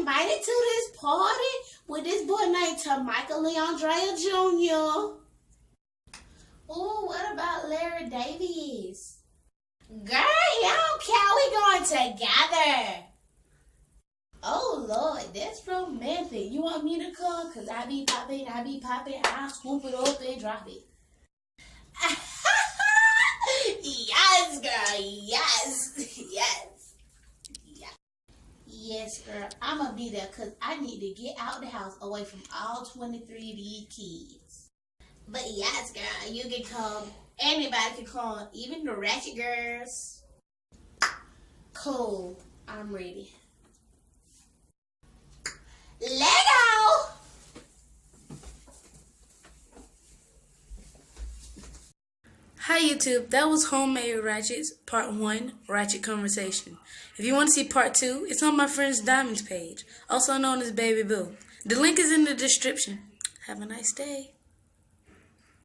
invited to this party with this boy named Michael Leandrea Jr. Ooh, what about Larry Davies? Girl, you don't care. We going together. Oh, Lord, that's romantic. You want me to come? Because I be popping, I'll scoop it up and drop it. Yes, girl, yes, yes. Yes, girl, I'm going to be there because I need to get out the house away from all 23 of these kids. But yes, girl, you can come. Anybody can come, even the Ratchet girls. Cool, I'm ready. Lego! Hi YouTube, that was Homemade Ratchets Part 1, Ratchet Conversation. If you want to see Part 2, it's on my friend's Diamonds page, also known as Baby Boo. The link is in the description. Have a nice day.